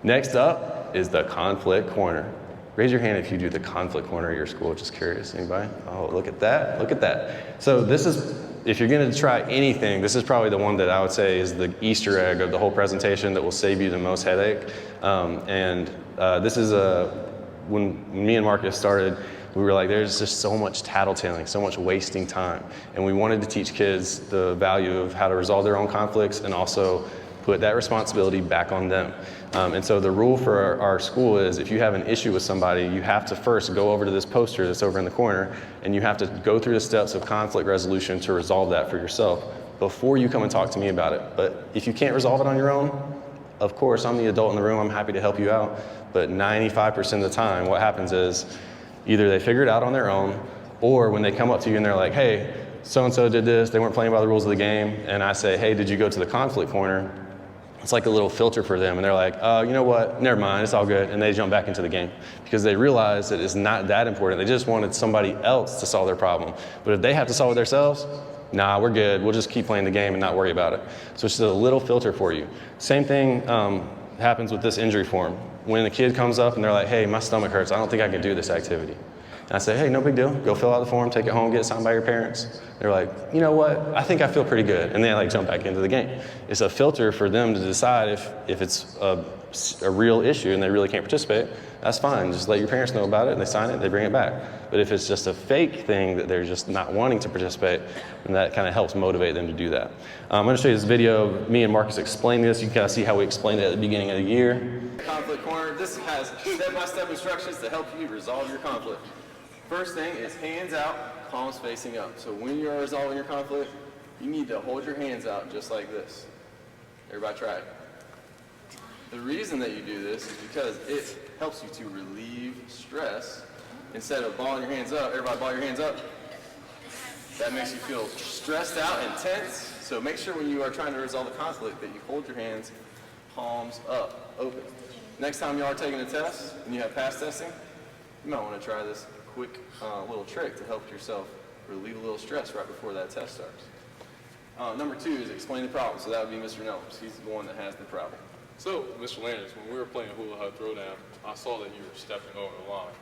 Next up is the conflict corner. Raise your hand if you do the conflict corner at your school. Just curious. Anybody? Oh, look at that. Look at that. So this is, if you're going to try anything, this is probably the one that I would say is the Easter egg of the whole presentation that will save you the most headache. This is when me and Marcus started, we were like, there's just so much tattletaling, so much wasting time. And we wanted to teach kids the value of how to resolve their own conflicts and also put that responsibility back on them. And so the rule for our school is if you have an issue with somebody, you have to first go over to this poster that's over in the corner, and you have to go through the steps of conflict resolution to resolve that for yourself before you come and talk to me about it. But if you can't resolve it on your own, of course, I'm the adult in the room, I'm happy to help you out. But 95% of the time, what happens is either they figure it out on their own, or when they come up to you and they're like, hey, so-and-so did this, they weren't playing by the rules of the game, and I say, hey, did you go to the conflict corner? It's like a little filter for them, and they're like, you know what, never mind, it's all good, and they jump back into the game because they realize that it's not that important. They just wanted somebody else to solve their problem. But if they have to solve it themselves, nah, we're good, we'll just keep playing the game and not worry about it. So it's just a little filter for you. Same thing happens with this injury form. When a kid comes up and they're like, hey, my stomach hurts, I don't think I can do this activity. And I say, hey, no big deal, go fill out the form, take it home, get it signed by your parents. They're like, you know what, I think I feel pretty good. And they like jump back into the game. It's a filter for them to decide if it's a real issue and they really can't participate, that's fine. Just let your parents know about it and they sign it, they bring it back. But if it's just a fake thing that they're just not wanting to participate, then that kind of helps motivate them to do that. I'm gonna show you this video of me and Marcus explaining this. You can kind of see how we explained it at the beginning of the year. Conflict corner, this has step-by-step instructions to help you resolve your conflict. First thing is hands out, palms facing up. So when you're resolving your conflict, you need to hold your hands out just like this. Everybody try it. The reason that you do this is because it helps you to relieve stress. Instead of balling your hands up, everybody ball your hands up. That makes you feel stressed out and tense. So make sure when you are trying to resolve a conflict that you hold your hands, palms up, open. Next time you are taking a test and you have pass testing, you might want to try this quick little trick to help yourself relieve a little stress right before that test starts. Number 2 is explain the problem. So that would be Mr. Nelms. He's the one that has the problem. So, Mr. Landers, when we were playing hula hoop throwdown, I saw that you were stepping over the line.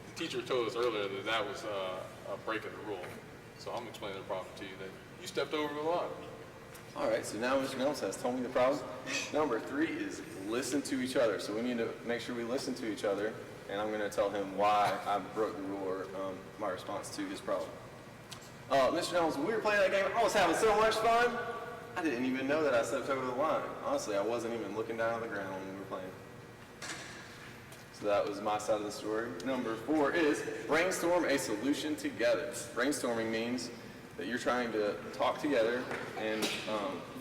The teacher told us earlier that that was a break of the rule. So I'm explaining the problem to you that you stepped over the line. All right, so now Mr. Nelms has told me the problem. Number 3 is listen to each other. So we need to make sure we listen to each other, and I'm going to tell him why I broke the rule or my response to his problem. Mr. Nelms, when we were playing that game, I was having so much fun. I didn't even know that I stepped over the line. Honestly, I wasn't even looking down on the ground when we were playing. So that was my side of the story. Number 4 is brainstorm a solution together. Brainstorming means that you're trying to talk together and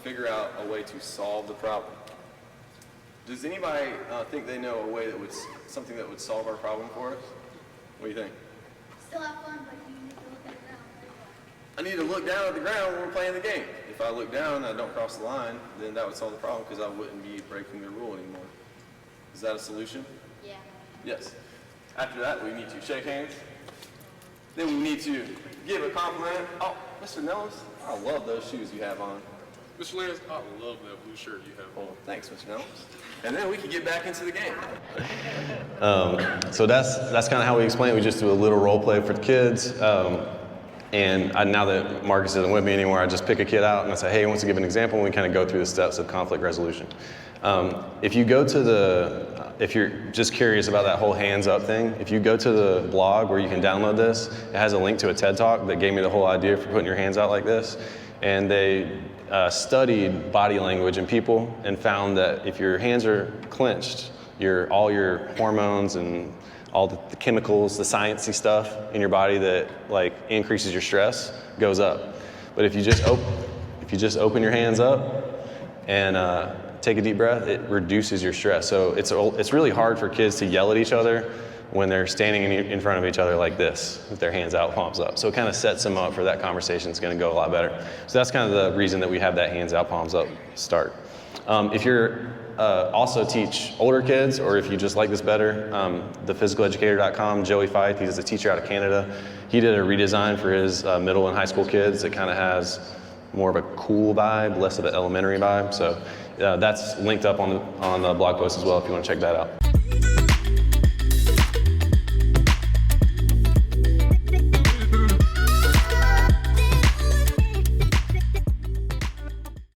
figure out a way to solve the problem. Does anybody think they know a way that would, something that would solve our problem for us? What do you think? Still have fun, but you need to look at the ground. I need to look down at the ground when we're playing the game. If I look down and I don't cross the line, then that would solve the problem because I wouldn't be breaking the rule anymore. Is that a solution? Yeah. Yes. After that, we need to shake hands. Then we need to give a compliment. Oh, Mr. Nelms, I love those shoes you have on. Mr. Landers, I love that blue shirt you have on. Well, thanks, Mr. Nelms. And then we can get back into the game. So that's kind of how we explain it. We just do a little role play for the kids. Now that Marcus isn't with me anymore, I just pick a kid out and I say, hey, he wants to give an example, and we kind of go through the steps of conflict resolution. If you go to if you're just curious about that whole hands up thing, if you go to the blog where you can download this, it has a link to a TED Talk that gave me the whole idea for putting your hands out like this. And they studied body language in people and found that if your hands are clenched, all your hormones and all the chemicals, the sciencey stuff in your body that like increases your stress goes up. But if you just open your hands up and take a deep breath, it reduces your stress. So it's really hard for kids to yell at each other when they're standing in front of each other like this, with their hands out, palms up. So it kind of sets them up for that conversation. It's going to go a lot better. So that's kind of the reason that we have that hands out, palms up start. If you're also teach older kids, or if you just like this better, the physicaleducator.com, Joey Fife, he's a teacher out of Canada. He did a redesign for his middle and high school kids that kind of has more of a cool vibe, less of an elementary vibe. So That's linked up on the blog post as well if you want to check that out.